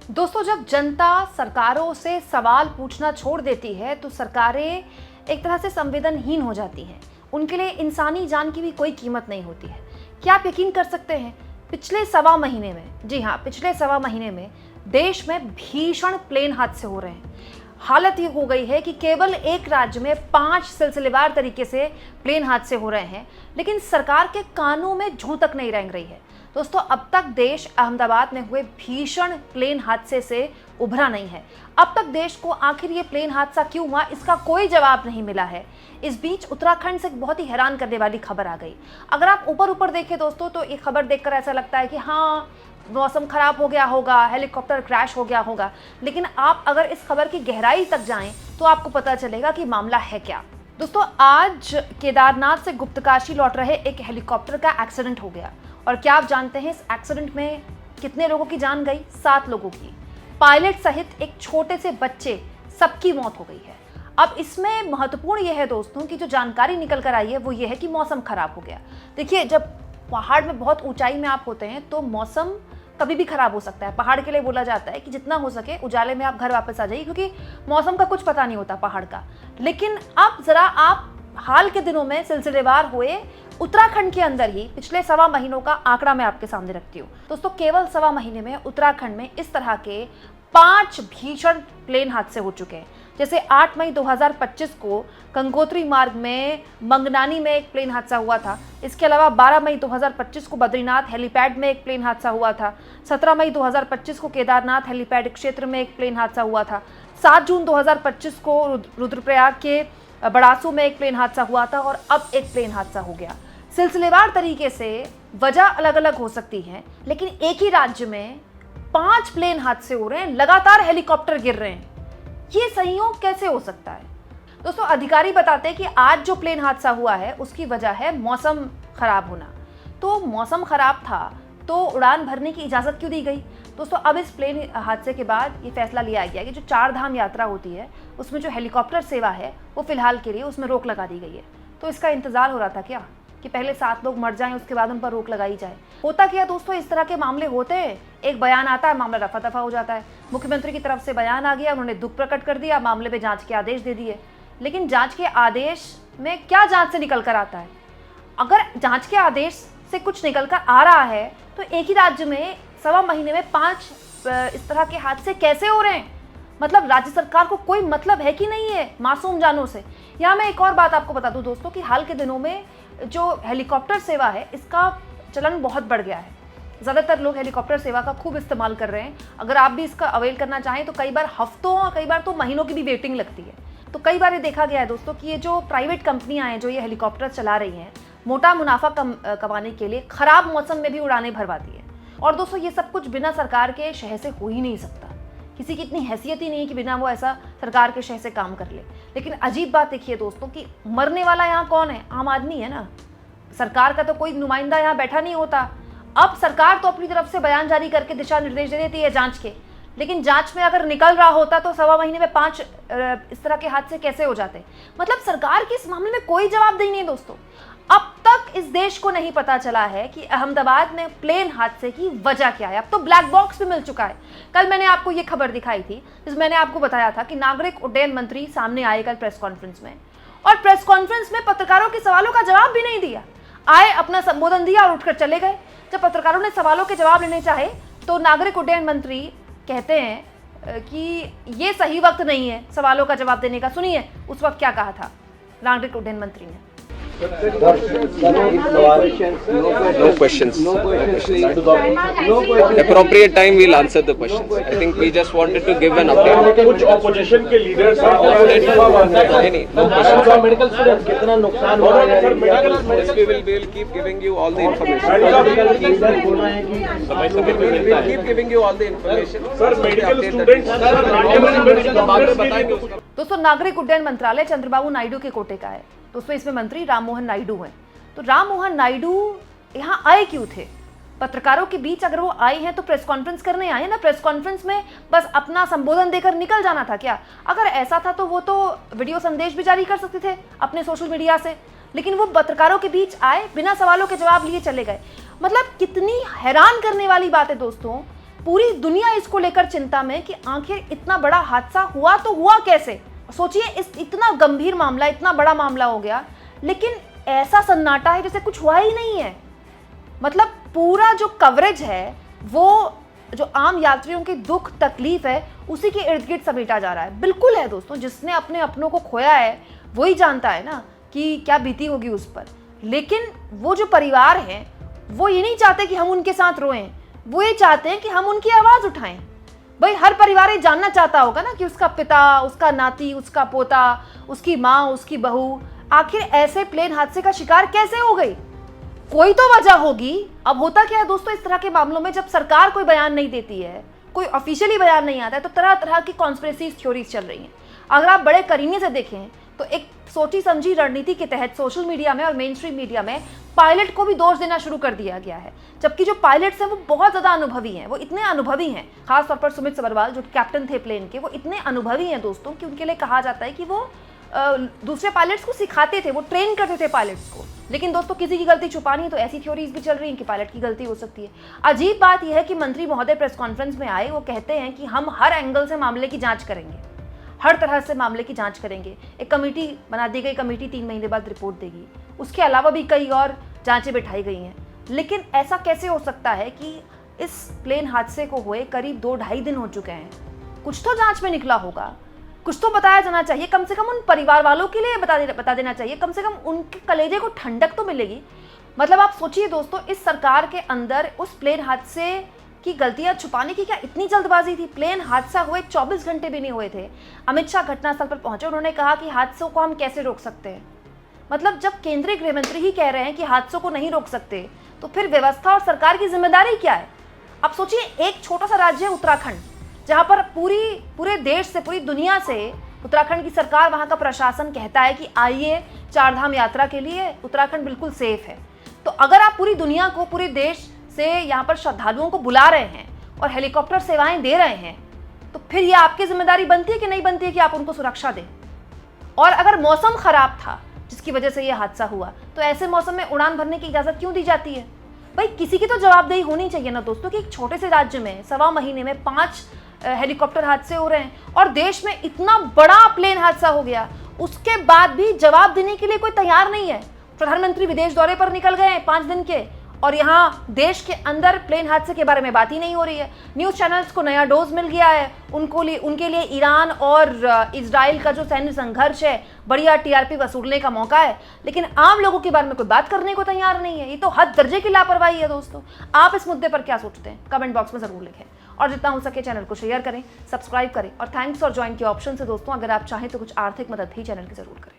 दोस्तों, जब जनता सरकारों से सवाल पूछना छोड़ देती है तो सरकारें एक तरह से संवेदनहीन हो जाती हैं। उनके लिए इंसानी जान की भी कोई कीमत नहीं होती है। क्या आप यकीन कर सकते हैं, पिछले सवा महीने में, जी हाँ, पिछले सवा महीने में देश में भीषण प्लेन हादसे हो रहे हैं। हालत ये हो गई है कि केवल एक राज्य में 5 सिलसिलेवार तरीके से प्लेन हादसे हो रहे हैं, लेकिन सरकार के कानों में जूं तक नहीं रेंग रही है। दोस्तों, अब तक देश अहमदाबाद में हुए भीषण प्लेन हादसे से उभरा नहीं है। अब तक देश को आखिर ये प्लेन हादसा क्यों हुआ, इसका कोई जवाब नहीं मिला है। इस बीच उत्तराखंड से एक बहुत ही हैरान करने वाली खबर आ गई। अगर आप ऊपर ऊपर देखें दोस्तों, तो ये खबर देखकर ऐसा लगता है कि हाँ, मौसम खराब हो गया होगा, हेलीकॉप्टर क्रैश हो गया होगा। लेकिन आप अगर इस खबर की गहराई तक जाएं तो आपको पता चलेगा कि मामला है क्या। दोस्तों, आज केदारनाथ से गुप्तकाशी लौट रहे एक हेलीकॉप्टर का एक्सीडेंट हो गया। और क्या आप जानते हैं इस एक्सीडेंट में कितने लोगों की जान गई? 7 लोगों की। पायलट सहित एक छोटे से बच्चे, सबकी मौत हो गई है। अब इसमें महत्वपूर्ण यह है दोस्तों कि जो जानकारी निकल कर आई है वो ये है कि मौसम खराब हो गया। देखिए, जब पहाड़ में बहुत ऊंचाई में आप होते हैं तो मौसम कभी भी खराब हो सकता है। पहाड़ के लिए बोला जाता है कि जितना हो सके उजाले में आप घर वापस आ जाइए, क्योंकि मौसम का कुछ पता नहीं होता पहाड़ का। लेकिन अब जरा आप हाल के दिनों में सिलसिलेवार हुए उत्तराखंड के अंदर ही पिछले सवा महीनों का आंकड़ा मैं आपके सामने रखती हूँ। दोस्तों, केवल सवा महीने में उत्तराखंड में इस तरह के 5 भीषण प्लेन हादसे हो चुके हैं। जैसे 8 मई 2025 को गंगोत्री मार्ग में मंगनानी में एक प्लेन हादसा हुआ था। इसके अलावा 12 मई 2025 को बद्रीनाथ हेलीपैड में एक प्लेन हादसा हुआ था। 17 मई 2025 को केदारनाथ हेलीपैड क्षेत्र में एक प्लेन हादसा हुआ था। 7 जून 2025 को रुद्रप्रयाग के बड़ासू में एक प्लेन हादसा हुआ था और अब एक प्लेन हादसा हो गया। सिलसिलेवार तरीके से वजह अलग अलग हो सकती है, लेकिन एक ही राज्य में 5 प्लेन हादसे हो रहे हैं, लगातार हेलीकॉप्टर गिर रहे हैं। ये संयोग कैसे हो सकता है? दोस्तों, अधिकारी बताते हैं कि आज जो प्लेन हादसा हुआ है उसकी वजह है मौसम खराब होना। तो मौसम खराब था तो उड़ान भरने की इजाज़त क्यों दी गई? दोस्तों, अब इस प्लेन हादसे के बाद ये फैसला लिया गया कि जो 4 धाम यात्रा होती है उसमें जो हेलीकॉप्टर सेवा है वो फिलहाल के लिए उसमें रोक लगा दी गई है। तो इसका इंतजार हो रहा था क्या कि पहले 7 लोग मर जाएं, उसके बाद उन पर रोक लगाई जाए? होता क्या दोस्तों, इस तरह के मामले होते हैं, एक बयान आता है, मामला रफा दफा हो जाता है। मुख्यमंत्री की तरफ से बयान आ गया, उन्होंने दुख प्रकट कर दिया, मामले में जांच के आदेश दे दिए। लेकिन जांच के आदेश में क्या जांच से निकल कर आता है? अगर जांच के आदेश से कुछ निकल कर आ रहा है तो एक ही राज्य में सवा महीने में 5 इस तरह के हादसे कैसे हो रहे हैं? मतलब राज्य सरकार को कोई मतलब है कि नहीं है मासूम जानों से? यहाँ मैं एक और बात आपको बता दूं दोस्तों कि हाल के दिनों में जो हेलीकॉप्टर सेवा है इसका चलन बहुत बढ़ गया है। ज़्यादातर लोग हेलीकॉप्टर सेवा का खूब इस्तेमाल कर रहे हैं। अगर आप भी इसका अवेल करना चाहें तो कई बार हफ्तों और कई बार तो महीनों की भी वेटिंग लगती है। तो कई बार ये देखा गया है दोस्तों कि ये जो प्राइवेट कंपनियां हैं जो ये हेलीकॉप्टर चला रही हैं, मोटा मुनाफा कमाने के लिए खराब मौसम में भी उड़ानें भरवाती है। और दोस्तों, ये सब कुछ बिना सरकार के शह से हो ही नहीं सकता। किसी की इतनी हैसियत ही नहीं है कि बिना वो ऐसा सरकार के शह से काम कर ले। लेकिन अजीब बात देखिए दोस्तों कि मरने वाला यहाँ कौन है? आम आदमी है ना। सरकार का तो कोई नुमाइंदा यहाँ बैठा नहीं होता। अब सरकार तो अपनी तरफ से बयान जारी करके दिशा निर्देश दे देती है जांच के, लेकिन जांच में अगर निकल रहा होता तो सवा महीने में 5 इस तरह के हादसे कैसे हो जाते? मतलब सरकार की इस मामले में कोई जवाबदेही नहीं है दोस्तों। अब तक इस देश को नहीं पता चला है कि अहमदाबाद में प्लेन हादसे की वजह क्या है। अब तो ब्लैक बॉक्स भी मिल चुका है। कल मैंने आपको ये खबर दिखाई थी जिसमें मैंने आपको बताया था कि नागरिक उड्डयन मंत्री सामने आए कल प्रेस कॉन्फ्रेंस में, और प्रेस कॉन्फ्रेंस में पत्रकारों के सवालों का जवाब भी नहीं दिया। आए, अपना संबोधन दिया और उठकर चले गए। जब पत्रकारों ने सवालों के जवाब लेने चाहे तो नागरिक उड्डयन मंत्री कहते हैं कि ये सही वक्त नहीं है सवालों का जवाब देने का। सुनिए उस वक्त क्या कहा था नागरिक उड्डयन मंत्री ने। No questions. Appropriate time we'll answer the questions. I think we just wanted to give an update. कुछ opposition के leaders नहीं, no questions. मेडिकल स्टूडेंट्स कितना नुकसान हो रहा है? We'll keep giving you all the information. We'll keep giving you all the information. Sir, medical students बताएंगे। दोस्तों, नागरिक उड्डयन मंत्रालय चंद्रबाबू नायडू के कोटे का है। दोस्तों, इसमें मंत्री राममोहन नायडू हैं। तो राममोहन नायडू यहाँ आए क्यों थे? पत्रकारों के बीच अगर वो आए हैं तो प्रेस कॉन्फ्रेंस करने आए ना। प्रेस कॉन्फ्रेंस में बस अपना संबोधन देकर निकल जाना था क्या? अगर ऐसा था तो वो तो वीडियो संदेश भी जारी कर सकते थे अपने सोशल मीडिया से, लेकिन वो पत्रकारों के बीच आए, बिना सवालों के जवाब लिए चले गए। मतलब कितनी हैरान करने वाली बात है दोस्तों पूरी दुनिया इसको लेकर चिंता में कि आखिर इतना बड़ा हादसा हुआ तो हुआ कैसे। सोचिए, इस इतना गंभीर मामला, इतना बड़ा मामला हो गया, लेकिन ऐसा सन्नाटा है जैसे कुछ हुआ ही नहीं है। मतलब पूरा जो कवरेज है वो जो आम यात्रियों की दुख तकलीफ है उसी के इर्द गिर्द समेटा जा रहा है। बिल्कुल है दोस्तों, जिसने अपने अपनों को खोया है वही जानता है ना कि क्या बीती होगी उस पर। लेकिन वो जो परिवार हैं वो ये नहीं चाहते कि हम उनके साथ रोएं, वो ये चाहते हैं कि हम उनकी आवाज़ उठाएं। भाई हर परिवार ये जानना चाहता होगा ना कि उसका पिता, उसका नाती, उसका पोता, उसकी माँ, उसकी बहू आखिर ऐसे प्लेन हादसे का शिकार कैसे हो गई। कोई तो वजह होगी। अब होता क्या है दोस्तों, इस तरह के मामलों में जब सरकार कोई बयान नहीं देती है, कोई ऑफिशियली बयान नहीं आता है, तो तरह तरह की कॉन्स्पिरेसी थ्योरीज चल रही हैं। अगर आप बड़े करीने से देखें तो एक सोची समझी रणनीति के तहत सोशल मीडिया में और मेन स्ट्रीम मीडिया में पायलट को भी दोष देना शुरू कर दिया गया है, जबकि जो पायलट्स हैं वो बहुत ज़्यादा अनुभवी हैं। वो इतने अनुभवी हैं, खासतौर पर सुमित सबरवाल जो कैप्टन थे प्लेन के, वो इतने अनुभवी हैं दोस्तों कि उनके लिए कहा जाता है कि वो दूसरे पायलट्स को सिखाते थे, वो ट्रेन करते थे पायलट्स को। लेकिन दोस्तों किसी की गलती छुपानी है तो ऐसी थ्योरीज भी चल रही हैं कि पायलट की गलती हो सकती है। अजीब बात यह है कि मंत्री महोदय प्रेस कॉन्फ्रेंस में आए, वो कहते हैं कि हम हर एंगल से मामले की जांच करेंगे, हर तरह से मामले की जांच करेंगे। एक कमेटी बना दी गई, कमेटी 3 महीने बाद रिपोर्ट देगी। उसके अलावा भी कई और जांचें बिठाई गई हैं। लेकिन ऐसा कैसे हो सकता है कि इस प्लेन हादसे को हुए करीब 2-2.5 दिन हो चुके हैं, कुछ तो जांच में निकला होगा, कुछ तो बताया जाना चाहिए। कम से कम उन परिवार वालों के लिए बता देना चाहिए, कम से कम उनके कलेजे को ठंडक तो मिलेगी। मतलब आप सोचिए दोस्तों, इस सरकार के अंदर उस प्लेन हादसे की गलतियां छुपाने की क्या इतनी जल्दबाजी थी। प्लेन हादसा हुए 24 घंटे भी नहीं हुए थे, अमित शाह घटनास्थल पर पहुंचे, उन्होंने कहा कि हादसों को हम कैसे रोक सकते हैं। मतलब जब केंद्रीय गृह मंत्री ही कह रहे हैं कि हादसों को नहीं रोक सकते, तो फिर व्यवस्था और सरकार की जिम्मेदारी क्या है। अब सोचिए, एक छोटा सा राज्य है उत्तराखंड, जहां पर पूरे देश से, पूरी दुनिया से उत्तराखंड की सरकार, वहां का प्रशासन कहता है कि आइए चारधाम यात्रा के लिए, उत्तराखंड बिल्कुल सेफ है। तो अगर आप पूरी दुनिया को, पूरे देश से यहाँ पर श्रद्धालुओं को बुला रहे हैं और हेलीकॉप्टर सेवाएं दे रहे हैं, तो फिर यह आपकी जिम्मेदारी बनती है कि नहीं बनती है कि आप उनको सुरक्षा दें। और अगर मौसम खराब था जिसकी वजह से यह हादसा हुआ, तो ऐसे मौसम में उड़ान भरने की इजाजत क्यों दी जाती है। भाई किसी की तो जवाबदेही होनी चाहिए ना दोस्तों, कि एक छोटे से राज्य में 1.25 महीने में 5 हेलीकॉप्टर हादसे हो रहे हैं और देश में इतना बड़ा प्लेन हादसा हो गया, उसके बाद भी जवाब देने के लिए कोई तैयार नहीं है। प्रधानमंत्री विदेश दौरे पर निकल गए हैं 5 दिन के, और यहाँ देश के अंदर प्लेन हादसे के बारे में बात ही नहीं हो रही है। न्यूज़ चैनल्स को नया डोज मिल गया है, उनके लिए ईरान और इजराइल का जो सैन्य संघर्ष है बढ़िया टीआरपी वसूलने का मौका है, लेकिन आम लोगों के बारे में कोई बात करने को तैयार नहीं है। ये तो हद दर्जे की लापरवाही है दोस्तों। आप इस मुद्दे पर क्या सोचते हैं, कमेंट बॉक्स में ज़रूर लिखें, और जितना हो सके चैनल को शेयर करें, सब्सक्राइब करें, और थैंक्स और ज्वाइन के ऑप्शन से दोस्तों अगर आप चाहें तो कुछ आर्थिक मदद भी चैनल की ज़रूर करें।